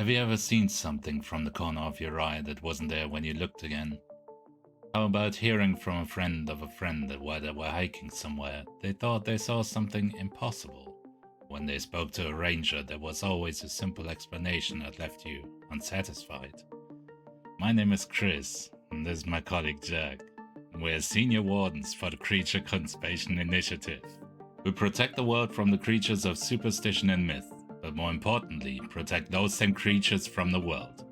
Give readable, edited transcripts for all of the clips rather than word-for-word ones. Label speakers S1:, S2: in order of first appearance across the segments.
S1: Have you ever seen something from the corner of your eye that wasn't there when you looked again? How about hearing from a friend of a friend that while they were hiking somewhere, they thought they saw something impossible? When they spoke to a ranger, there was always a simple explanation that left you unsatisfied. My name is Chris, and this is my colleague Jack. We're senior wardens for the Creature Conservation Initiative. We protect the world from the creatures of superstition and myth, but more importantly, protect those same creatures from the world.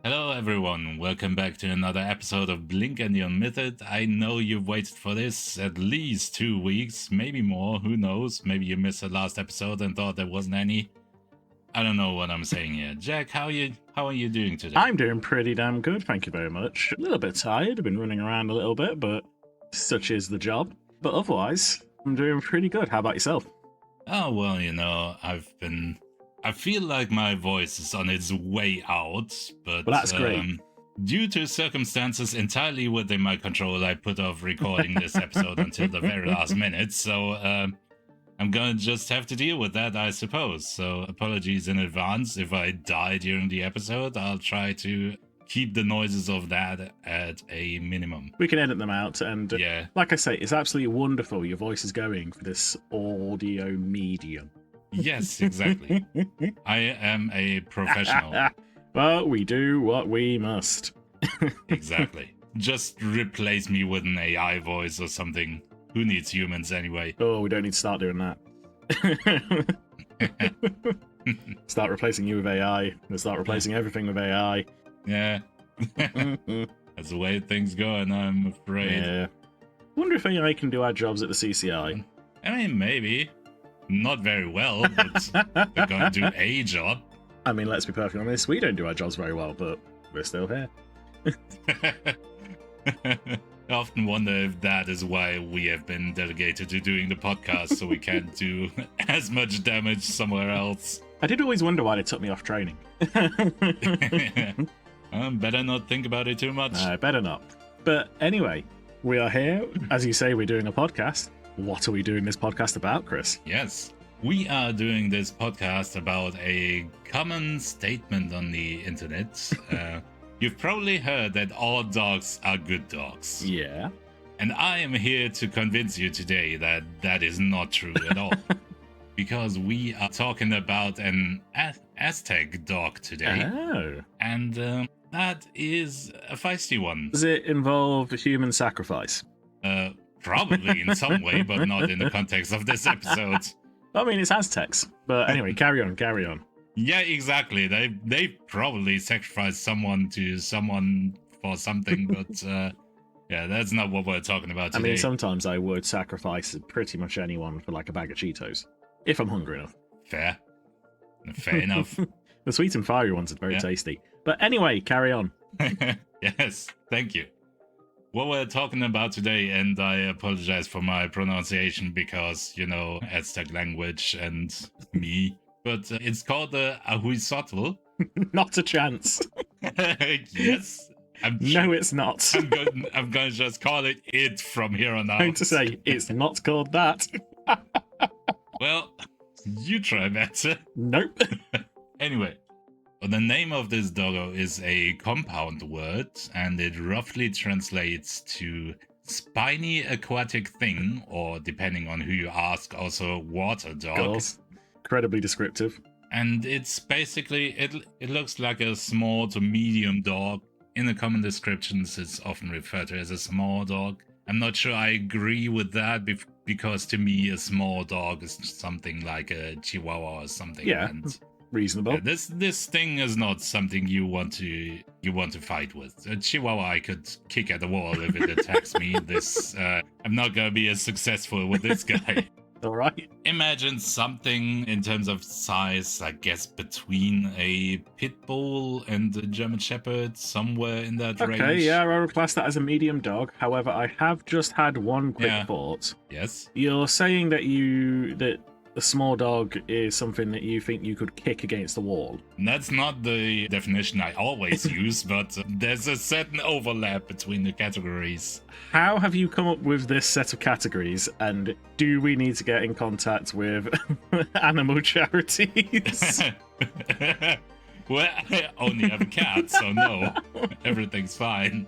S1: Hello everyone, welcome back to another episode of Blink and You're Mythed. I know you've waited for this at least 2 weeks, maybe more, who knows? Maybe you missed the last episode and thought there wasn't any. I don't know what I'm saying here. Jack, how are you doing today?
S2: I'm doing pretty damn good, thank you very much. A little bit tired, I've been running around a little bit, but such is the job. But otherwise, I'm doing pretty good. How about yourself?
S1: Oh, well, I feel like my voice is on its way out, but
S2: Well, that's great.
S1: Due to circumstances entirely within my control, I put off recording this episode until the very last minute, so I'm gonna just have to deal with that, I suppose. So apologies in advance if I die during the episode. I'll try to keep the noises of that at a minimum.
S2: We can edit them out, and
S1: Yeah.
S2: like I say, it's absolutely wonderful your voice is going for this audio medium.
S1: Yes, exactly. I am a professional.
S2: Well, we do what we must.
S1: Exactly. Just replace me with an AI voice or something. Who needs humans anyway?
S2: Oh, we don't need to start doing that. Start replacing you with AI. We'll start replacing everything with AI.
S1: Yeah. That's the way things go, and I'm afraid.
S2: Yeah. Wonder if AI can do our jobs at the CCI.
S1: I mean, maybe. Not very well, but they're gonna do a job.
S2: I mean, let's be perfectly honest, we don't do our jobs very well, but we're still here.
S1: I often wonder if that is why we have been delegated to doing the podcast, so we can't do as much damage somewhere else.
S2: I did always wonder why they took me off training.
S1: Better not think about it too much.
S2: No, better not. But anyway, we are here. As you say, we're doing a podcast. What are we doing this podcast about, Chris?
S1: Yes. We are doing this podcast about a common statement on the internet. You've probably heard that all dogs are good dogs.
S2: Yeah.
S1: And I am here to convince you today that that is not true at all. Because we are talking about an Aztec dog today.
S2: Oh.
S1: And that is a feisty one.
S2: Does it involve human sacrifice?
S1: Probably in some way, but not in the context of this episode.
S2: I mean, it's Aztecs. But anyway, carry on.
S1: Yeah, exactly. They probably sacrificed someone to someone for something, but yeah, that's not what we're talking about today.
S2: I mean, sometimes I would sacrifice pretty much anyone for like a bag of Cheetos. If I'm hungry enough.
S1: Fair enough.
S2: The sweet and fiery ones are very tasty. But anyway, carry on.
S1: Yes, thank you. What we're talking about today, and I apologize for my pronunciation because, Aztec language and me, but it's called the Ahuizotl.
S2: Not a chance.
S1: Yes.
S2: No, it's not.
S1: I'm going to just call it from here on out.
S2: I'm going to say, it's not called that.
S1: Well, you try better.
S2: Nope.
S1: Anyway. The name of this doggo is a compound word, and it roughly translates to spiny aquatic thing, or depending on who you ask, also water dog.
S2: Girls. Incredibly descriptive.
S1: And it's basically, it looks like a small to medium dog. In the common descriptions, it's often referred to as a small dog. I'm not sure I agree with that, because to me, a small dog is something like a Chihuahua or something.
S2: Yeah.
S1: And
S2: reasonable.
S1: This thing is not something you want to fight with. A Chihuahua I could kick at the wall if it attacks me. I'm not gonna be as successful with this guy.
S2: All right.
S1: Imagine something in terms of size, I guess, between a pit bull and a German Shepherd, somewhere in that range.
S2: Okay, yeah, I would class that as a medium dog. However, I have just had one quick thought.
S1: Yes.
S2: You're saying that a small dog is something that you think you could kick against the wall.
S1: That's not the definition I always use, but there's a certain overlap between the categories.
S2: How have you come up with this set of categories, and do we need to get in contact with animal charities?
S1: Well, I only have a cat, so no. Everything's fine.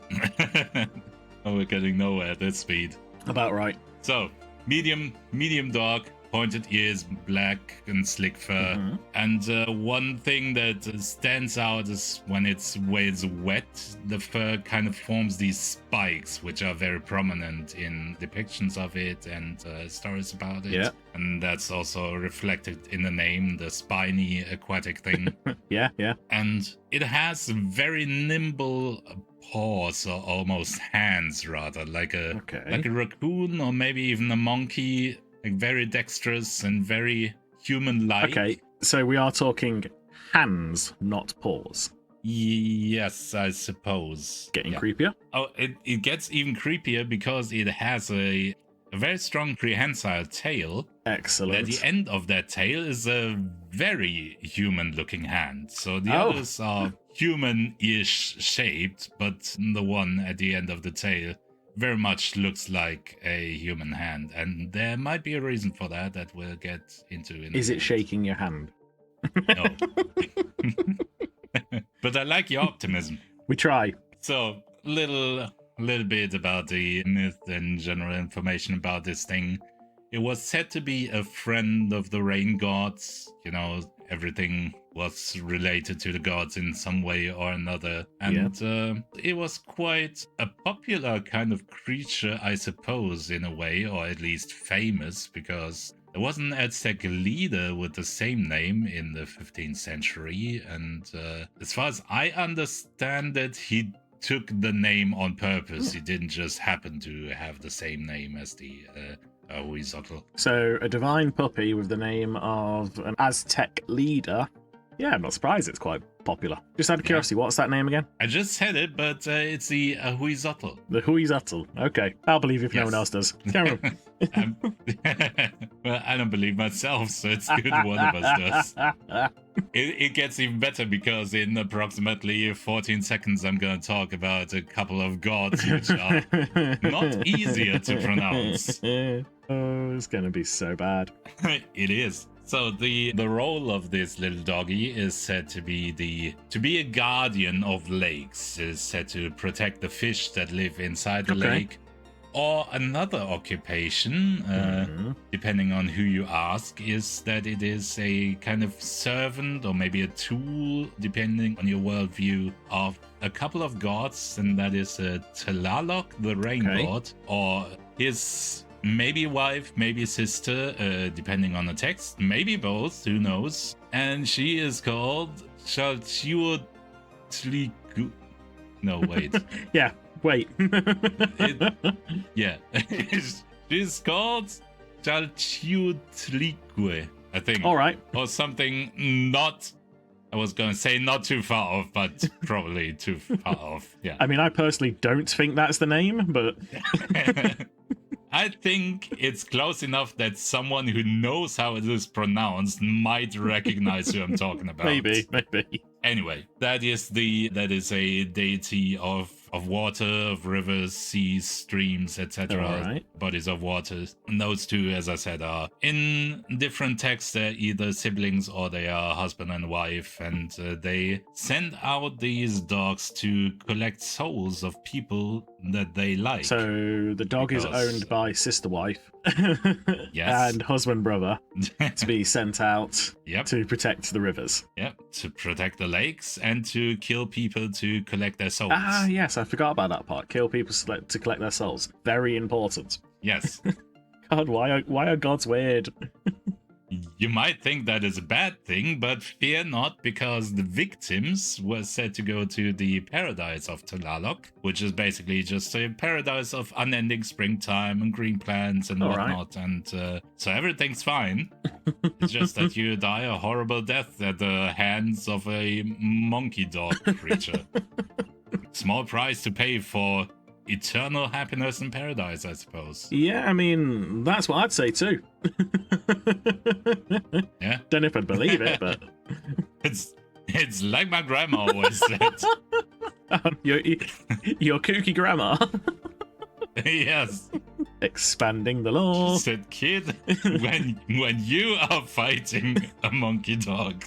S1: Oh, we're getting nowhere at this speed.
S2: About right.
S1: So, medium dog, pointed ears, black and slick fur.
S2: Mhm.
S1: And one thing that stands out is when it's wet, the fur kind of forms these spikes, which are very prominent in depictions of it and stories about it.
S2: Yeah.
S1: And that's also reflected in the name, the spiny aquatic thing.
S2: Yeah.
S1: And it has very nimble paws, or almost hands rather, like a raccoon or maybe even a monkey, like very dexterous and very human-like.
S2: Okay, so we are talking hands, not paws.
S1: Yes, I suppose.
S2: Getting creepier?
S1: Oh, it gets even creepier because it has a very strong prehensile tail.
S2: Excellent.
S1: At the end of that tail is a very human-looking hand. So the others are human-ish shaped, but the one at the end of the tail very much looks like a human hand. And there might be a reason for that we'll get into in
S2: Is it shaking your hand?
S1: No. But I like your optimism.
S2: We try.
S1: So, little bit about the myth and general information about this thing. It was said to be a friend of the rain gods. You know, everything was related to the gods in some way or another. And it was quite a popular kind of creature, I suppose, in a way, or at least famous, because there was an Aztec leader with the same name in the 15th century. And as far as I understand it, he took the name on purpose. He didn't just happen to have the same name as the Ahuizotl.
S2: So, a divine puppy with the name of an Aztec leader. Yeah, I'm not surprised it's quite popular. Just out of curiosity, what's that name again?
S1: I just said it, but it's the Ahuizotl.
S2: The Ahuizotl. Okay, I'll believe if no one else does. Carry on.
S1: Well, I don't believe myself, so it's good one of us does. It gets even better because in approximately 14 seconds I'm going to talk about a couple of gods which are not easier to pronounce.
S2: Oh, it's going to be so bad.
S1: It is. So the role of this little doggy is said to be a guardian of lakes. It is said to protect the fish that live inside the lake. Or another occupation, depending on who you ask, is that it is a kind of servant or maybe a tool, depending on your worldview, of a couple of gods, and that is Tlaloc, the rain god, or his maybe wife, maybe sister, depending on the text, maybe both, who knows. And she is called Chalchiuotligu. No, wait.
S2: Yeah. Wait.
S1: She's called Chalchiuotligue, I think.
S2: All right.
S1: Or something not, I was going to say not too far off, but probably too far off. Yeah.
S2: I mean, I personally don't think that's the name, but...
S1: I think it's close enough that someone who knows how it is pronounced might recognize who I'm talking about.
S2: Maybe.
S1: Anyway, that is a deity of water, of rivers, seas, streams, etc.
S2: Right.
S1: Bodies of water. And those two, as I said, are in different texts. They're either siblings or they are husband and wife, and they send out these dogs to collect souls of people that they like.
S2: So the dog is owned by sister wife
S1: Yes.
S2: and husband brother to be sent out
S1: Yep.
S2: to protect the rivers.
S1: Yep, to protect the lakes and to kill people to collect their souls.
S2: Ah, yes, I forgot about that part. Kill people to collect their souls. Very important.
S1: Yes.
S2: God, why are gods weird?
S1: You might think that is a bad thing, but fear not, because the victims were said to go to the paradise of Tlaloc, which is basically just a paradise of unending springtime and green plants and whatnot. And so everything's fine. It's just that you die a horrible death at the hands of a monkey dog creature. Small price to pay for eternal happiness in paradise, I suppose.
S2: Yeah, I mean, that's what I'd say too.
S1: Yeah.
S2: Don't know if I'd believe it, but
S1: It's like my grandma always said.
S2: your kooky grandma.
S1: Yes.
S2: Expanding the law.
S1: She said, kid, when you are fighting a monkey dog,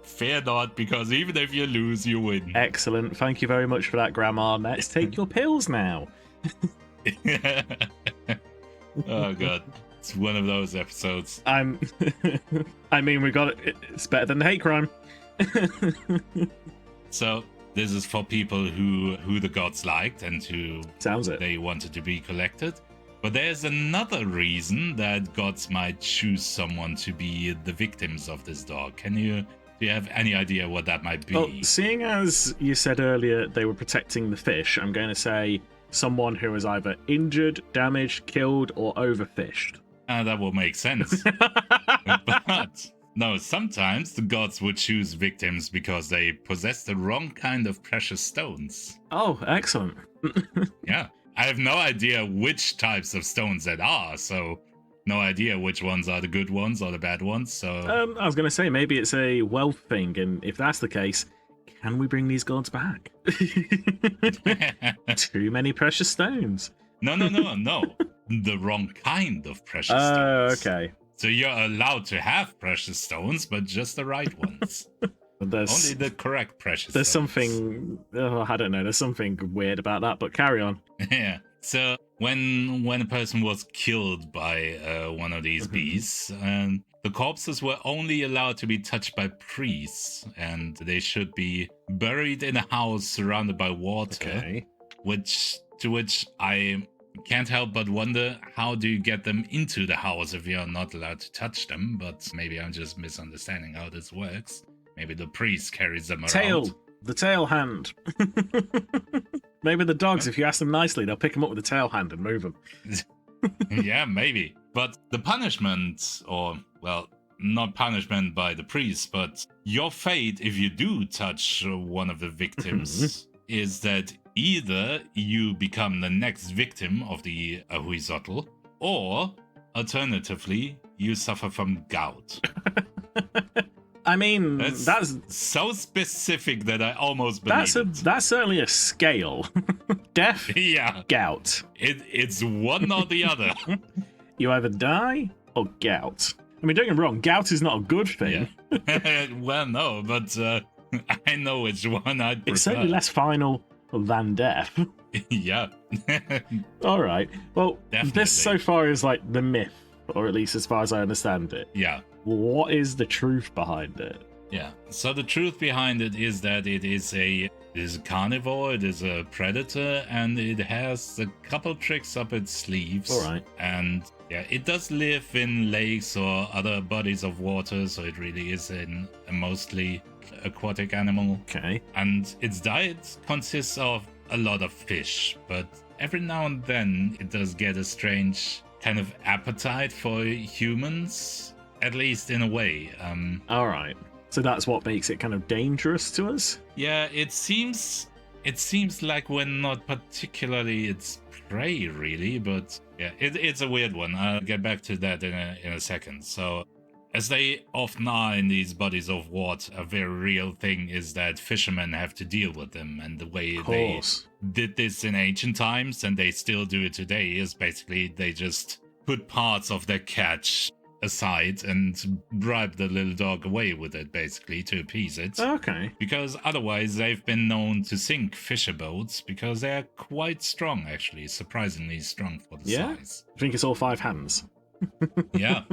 S1: fear not, because even if you lose, you win.
S2: Excellent. Thank you very much for that, Grandma. Let's take your pills now.
S1: Oh god, it's one of those episodes.
S2: I mean, we got it. It's better than the hate crime.
S1: So this is for people who the gods liked and who
S2: Sounds it.
S1: they wanted to be collected. But there's another reason that gods might choose someone to be the victims of this dog. Do you have any idea what that might be?
S2: Well, seeing as you said earlier they were protecting the fish, I'm going to say someone who was either injured, damaged, killed, or overfished.
S1: That will make sense. But no, sometimes the gods would choose victims because they possess the wrong kind of precious stones.
S2: Oh, excellent.
S1: Yeah. I have no idea which types of stones that are, so no idea which ones are the good ones or the bad ones, so...
S2: I was going to say, maybe it's a wealth thing, and if that's the case, can we bring these gods back? Too many precious stones.
S1: No. The wrong kind of precious stones.
S2: Okay.
S1: So you're allowed to have precious stones, but just the right ones. Only the correct precious
S2: There's
S1: stones.
S2: something... Oh, I don't know. There's something weird about that, but carry on.
S1: Yeah. So when a person was killed by one of these beasts, the corpses were only allowed to be touched by priests, and they should be buried in a house surrounded by water.
S2: Okay.
S1: To which I can't help but wonder, how do you get them into the house if you're not allowed to touch them? But maybe I'm just misunderstanding how this works. Maybe the priest carries them around.
S2: The tail hand. Maybe the dogs, if you ask them nicely, they'll pick them up with the tail hand and move them.
S1: Yeah, maybe. But the punishment, or, well, not punishment by the priest, but your fate if you do touch one of the victims is that either you become the next victim of the Ahuizotl, or, alternatively, you suffer from gout.
S2: I mean, that's
S1: so specific that I almost believe
S2: that's certainly a scale. Death,
S1: yeah,
S2: gout.
S1: It's one or the other.
S2: You either die or gout. I mean, don't get me wrong, gout is not a good thing.
S1: Yeah. Well, no, but I know which one I'd prefer.
S2: It's certainly less final than death.
S1: Yeah.
S2: All right. Well,
S1: Definitely.
S2: This so far is like the myth, or at least as far as I understand it.
S1: Yeah.
S2: What is the truth behind it?
S1: Yeah. So the truth behind it is that it is a carnivore, it is a predator, and it has a couple tricks up its sleeves.
S2: All right.
S1: And yeah, it does live in lakes or other bodies of water, so it really is a mostly aquatic animal.
S2: Okay.
S1: And its diet consists of a lot of fish, but every now and then it does get a strange kind of appetite for humans, at least in a way.
S2: All right. So that's what makes it kind of dangerous to us?
S1: Yeah, it seems like we're not particularly its prey, really, but yeah, it's a weird one. I'll get back to that in a second. So, as they often are in these bodies of water, a very real thing is that fishermen have to deal with them, and the way they did this in ancient times, and they still do it today, is basically they just put parts of their catch aside and bribe the little dog away with it, basically, to appease it.
S2: Okay.
S1: Because otherwise they've been known to sink fisher boats because they're quite strong, actually, surprisingly strong for the size.
S2: I think it's all 5 hands.
S1: Yeah.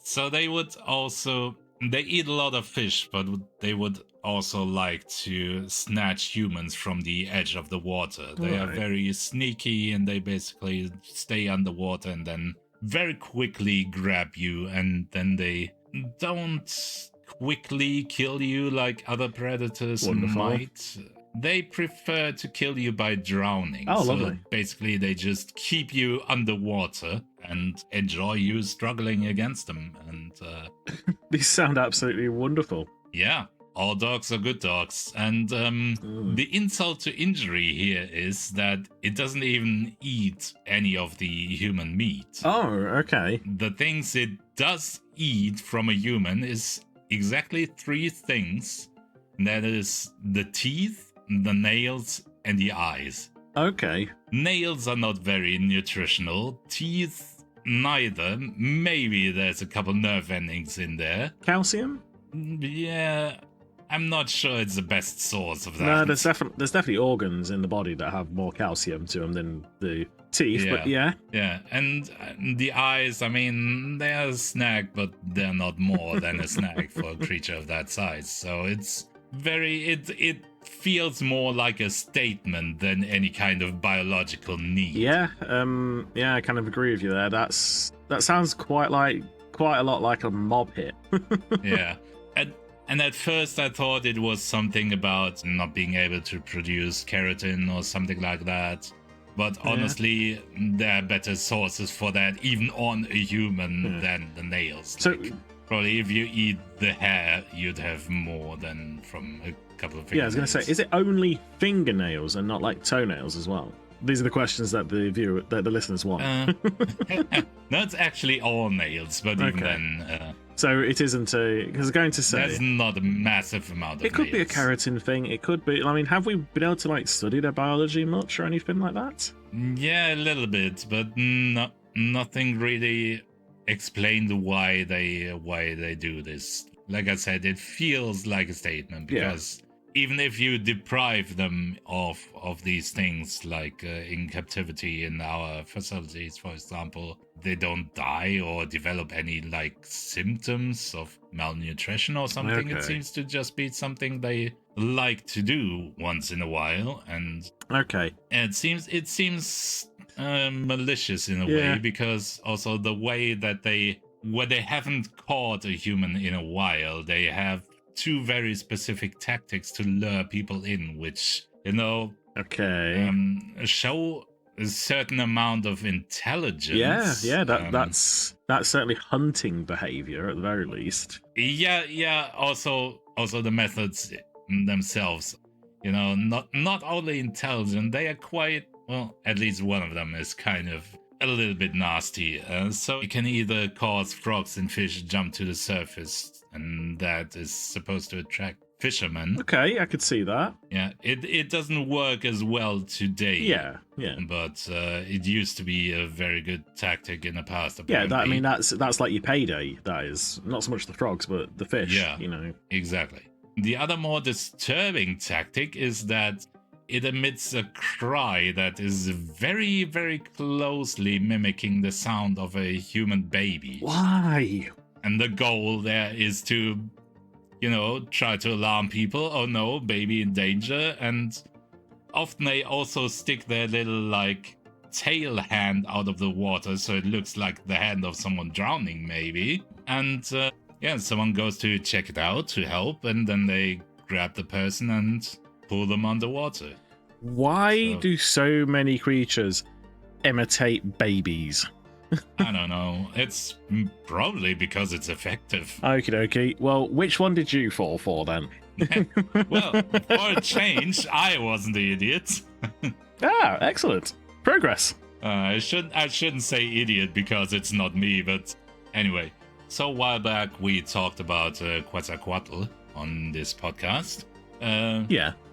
S1: So they eat a lot of fish, but they would also like to snatch humans from the edge of the water. They are very sneaky, and they basically stay underwater and then very quickly grab you, and then they don't quickly kill you like other predators might. They prefer to kill you by drowning.
S2: Oh,
S1: so
S2: lovely.
S1: Basically, they just keep you underwater and enjoy you struggling against them. And
S2: These sound absolutely wonderful.
S1: yeah, all dogs are good dogs. And the insult to injury here is that it doesn't even eat any of the human meat.
S2: Oh, okay.
S1: The things it does eat from a human is exactly 3 things. And that is the teeth, the nails, and the eyes.
S2: Okay.
S1: Nails are not very nutritional. Teeth, neither. Maybe there's a couple nerve endings in there.
S2: Calcium?
S1: Yeah, I'm not sure it's the best source of that.
S2: No, there's definitely organs in the body that have more calcium to them than the teeth, but yeah.
S1: Yeah, and the eyes, I mean, they're a snack, but they're not more than a snack for a creature of that size. So it's it feels more like a statement than any kind of biological need.
S2: Yeah, I kind of agree with you there. That sounds quite a lot like a mob hit.
S1: Yeah. And at first I thought it was something about not being able to produce keratin or something like that. But honestly, there are better sources for that, even on a human, than the nails.
S2: So,
S1: probably if you eat the hair, you'd have more than from a couple of fingernails.
S2: Yeah, I was going to say, is it only fingernails and not like toenails as well? These are the questions that the listeners want.
S1: No, it's actually all nails, but even then...
S2: so it isn't because I was going to say...
S1: There's not a massive amount of
S2: It could
S1: nails.
S2: be a keratin thing, it could be... I mean, have we been able to, like, study their biology much or anything like that?
S1: Yeah, a little bit, but nothing really explained why they do this. Like I said, it feels like a statement, because... Even if you deprive them of these things, like in captivity in our facilities, for example, they don't die or develop any like symptoms of malnutrition or something. It seems to just be something they like to do once in a while, and it seems malicious in a way, because also the way that they haven't caught a human in a while, they have 2 very specific tactics to lure people in, which, show a certain amount of intelligence.
S2: That's certainly hunting behavior at the very least.
S1: Also the methods themselves, not only intelligent, they are quite, well, at least one of them is kind of a little bit nasty. So you can either cause frogs and fish jump to the surface, and that is supposed to attract fishermen.
S2: Okay, I could see that.
S1: Yeah, it doesn't work as well today.
S2: Yeah.
S1: But it used to be a very good tactic in the past.
S2: Apparently. That's like your payday. That is not so much the frogs, but the fish.
S1: Yeah, exactly. The other more disturbing tactic is that it emits a cry that is very, very closely mimicking the sound of a human baby.
S2: Why?
S1: And the goal there is to, try to alarm people. Oh no, baby in danger. And often they also stick their little, like, tail hand out of the water, so it looks like the hand of someone drowning, maybe. And, someone goes to check it out to help, and then they grab the person and pull them underwater.
S2: Why do so many creatures imitate babies?
S1: I don't know. It's probably because it's effective.
S2: Okie dokie. Well, which one did you fall for then?
S1: Well, for a change, I wasn't the idiot.
S2: Excellent. Progress.
S1: I shouldn't say idiot because it's not me, but anyway. So a while back we talked about Quetzalcoatl on this podcast.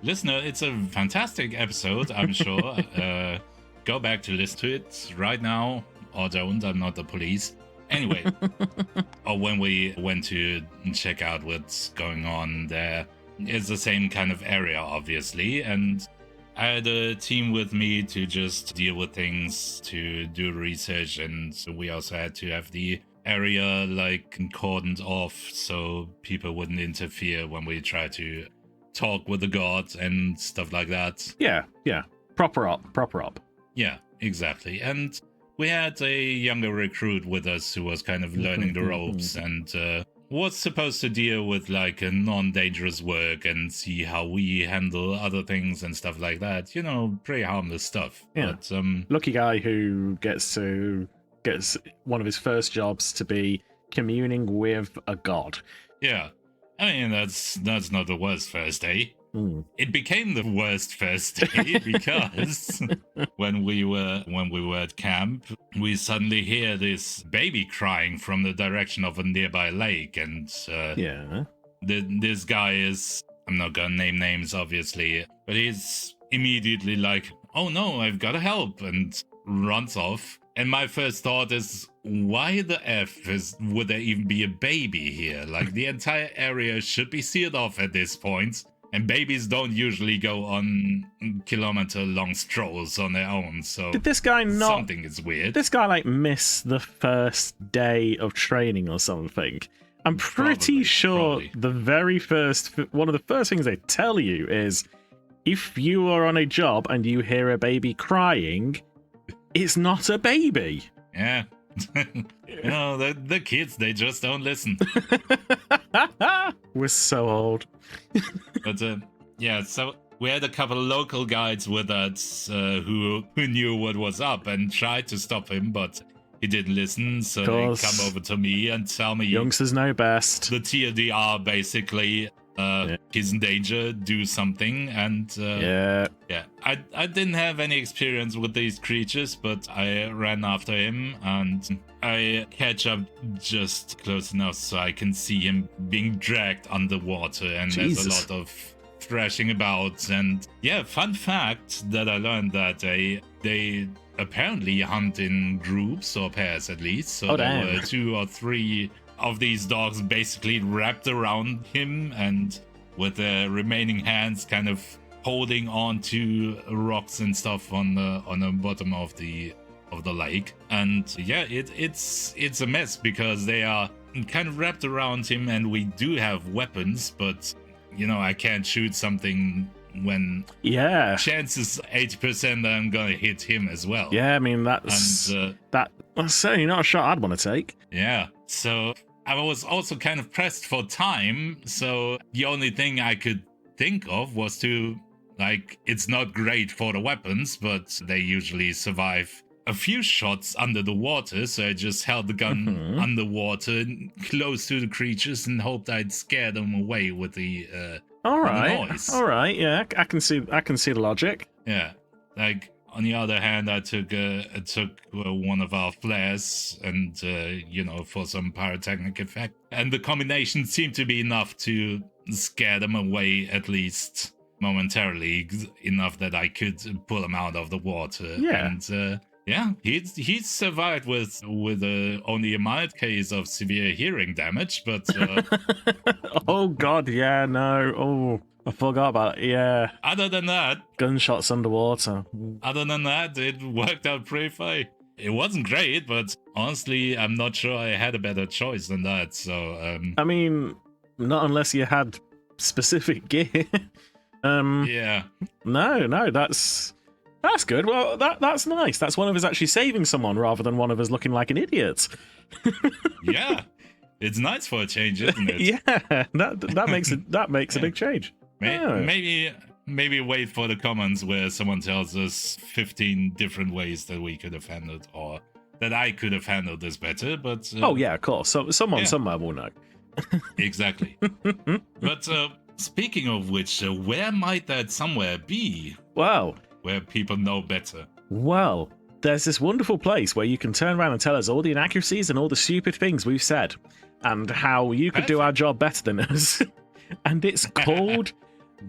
S1: Listener, it's a fantastic episode, I'm sure. Go back to listen to it right now, or don't. I'm not the police. Anyway, or when we went to check out what's going on there, it's the same kind of area, obviously, and I had a team with me to just deal with things, to do research, and we also had to have the area like cordoned off so people wouldn't interfere when we try to talk with the gods and stuff like that.
S2: Yeah. Proper op.
S1: Yeah, exactly. And we had a younger recruit with us who was kind of learning the ropes and was supposed to deal with like a non-dangerous work and see how we handle other things and stuff like that. Pretty harmless stuff.
S2: Yeah.
S1: But,
S2: lucky guy who gets one of his first jobs to be communing with a god.
S1: Yeah. I mean, that's not the worst first day.
S2: Hmm.
S1: It became the worst first day because when we were at camp, we suddenly hear this baby crying from the direction of a nearby lake, and
S2: Yeah.
S1: this guy is, I'm not gonna name names obviously, but he's immediately like, oh no, I've gotta help, and runs off. And my first thought is, why the would there even be a baby here? Like, the entire area should be sealed off at this point, and babies don't usually go on kilometer-long strolls on their own, so
S2: Did this guy not...
S1: something is weird.
S2: Did this guy, like, miss the first day of training or something? I'm pretty sure the very first... One of the first things they tell you is, if you are on a job and you hear a baby crying, it's not a baby.
S1: Yeah. You know, the kids, they just don't listen.
S2: We're so old.
S1: But yeah, so we had a couple of local guides with us who knew what was up and tried to stop him, but he didn't listen, so they come over to me and tell me,
S2: youngsters know best.
S1: The TLDR basically, he's in danger, do something. And yeah, I didn't have any experience with these creatures, but I ran after him and I catch up just close enough so I can see him being dragged underwater, and
S2: Jesus.
S1: There's a lot of thrashing about. And yeah, fun fact that I learned that they apparently hunt in groups or pairs at least, so there were 2 or 3 of these dogs basically wrapped around him and with their remaining hands kind of holding on to rocks and stuff on the bottom of the lake. And yeah, it's a mess because they are kind of wrapped around him, and we do have weapons, but you know, I can't shoot something when chances 80% that I'm gonna hit him as well.
S2: Yeah, I mean, that's certainly not a shot I'd want to take.
S1: Yeah, so I was also kind of pressed for time, so the only thing I could think of was to, like, it's not great for the weapons, but they usually survive a few shots under the water, so I just held the gun underwater close to the creatures and hoped I'd scare them away with the noise.
S2: All right, yeah, I can see the logic.
S1: Yeah, like, on the other hand, I took one of our flares and you know, for some pyrotechnic effect, and the combination seemed to be enough to scare them away, at least momentarily, enough that I could pull them out of the water.
S2: Yeah.
S1: And yeah, he survived with only a mild case of severe hearing damage, but
S2: oh god, yeah, no, oh, I forgot about it. Yeah.
S1: Other than that,
S2: gunshots underwater.
S1: Other than that, it worked out pretty fine. It wasn't great, but honestly, I'm not sure I had a better choice than that. So,
S2: I mean, not unless you had specific gear.
S1: Yeah.
S2: No, that's good. Well, that's nice. That's one of us actually saving someone rather than one of us looking like an idiot.
S1: Yeah, it's nice for a change, isn't it?
S2: Yeah, that makes a big change.
S1: Maybe wait for the comments where someone tells us 15 different ways that we could have handled, or that I could have handled this better. But
S2: oh yeah, of course. So someone somewhere will know.
S1: Exactly. But speaking of which, where might that somewhere be?
S2: Wow.
S1: Where people know better.
S2: Well, there's this wonderful place where you can turn around and tell us all the inaccuracies and all the stupid things we've said, and how you could do our job better than us. And it's called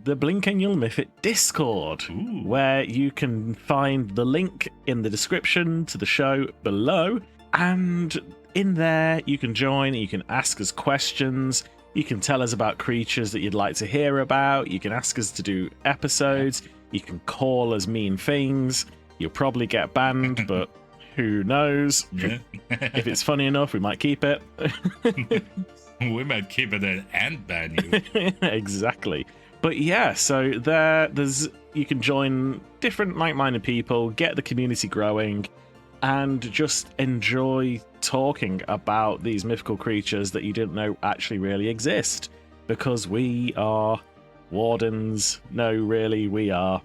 S2: the Blink and You'll Miff It Discord, where you can find the link in the description to the show below. And in there, you can join, you can ask us questions, you can tell us about creatures that you'd like to hear about, you can ask us to do episodes, you can call us mean things. You'll probably get banned, but who knows?
S1: Yeah.
S2: If it's funny enough, we might keep it.
S1: We might keep it and ban you.
S2: Exactly. But yeah, so there's you can join different like-minded people, get the community growing, and just enjoy talking about these mythical creatures that you didn't know actually really exist. Because we are wardens. No, really, we are.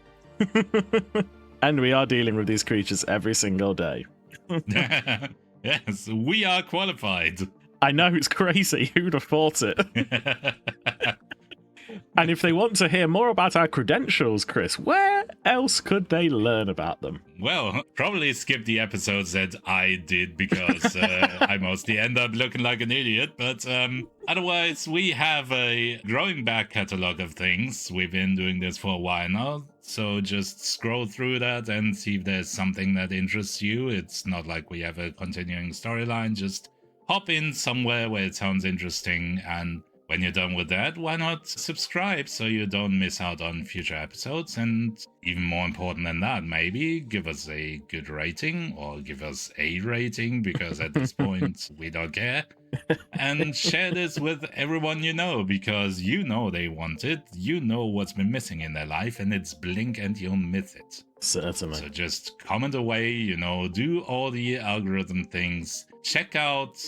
S2: And we are dealing with these creatures every single day.
S1: Yes, we are qualified.
S2: I know, it's crazy. Who'd have thought it? And if they want to hear more about our credentials, Chris, where else could they learn about them?
S1: Well, probably skip the episodes that I did because I mostly end up looking like an idiot. But otherwise, we have a growing back catalog of things. We've been doing this for a while now. So just scroll through that and see if there's something that interests you. It's not like we have a continuing storyline. Just hop in somewhere where it sounds interesting, and when you're done with that, why not subscribe so you don't miss out on future episodes? And even more important than that, maybe give us a good rating or give us a rating, because at this point we don't care. And share this with everyone you know, because you know they want it. You know what's been missing in their life, and it's blink and you'll miss it.
S2: Certainly.
S1: So just comment away, do all the algorithm things. Check out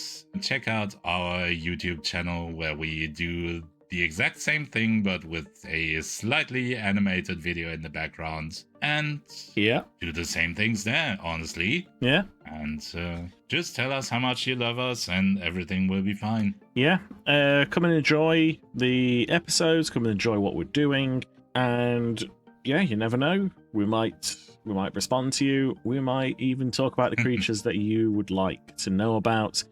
S1: our YouTube channel where we do the exact same thing but with a slightly animated video in the background. And do the same things there, honestly.
S2: Yeah.
S1: And just tell us how much you love us and everything will be fine.
S2: Yeah. Come and enjoy the episodes, come and enjoy what we're doing, and yeah, you never know. We might respond to you. We might even talk about the creatures that you would like to know about.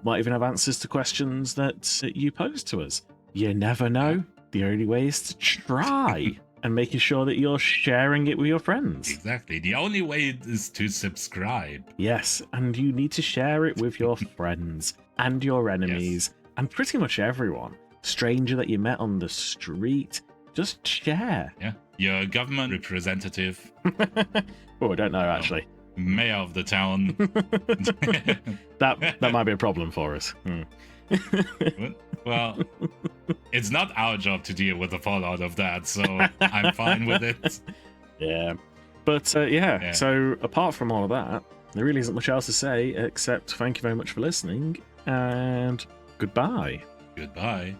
S2: Might even have answers to questions that you pose to us. You never know. The only way is to try and making sure that you're sharing it with your friends.
S1: Exactly. The only way is to subscribe.
S2: Yes, and you need to share it with your friends and your enemies and pretty much everyone. Stranger that you met on the street. Just share.
S1: Yeah. Your government representative.
S2: Oh, I don't know, actually.
S1: Mayor of the town.
S2: That might be a problem for us.
S1: Well, it's not our job to deal with the fallout of that, so I'm fine with it.
S2: Yeah. But, so apart from all of that, there really isn't much else to say except thank you very much for listening, and goodbye.
S1: Goodbye.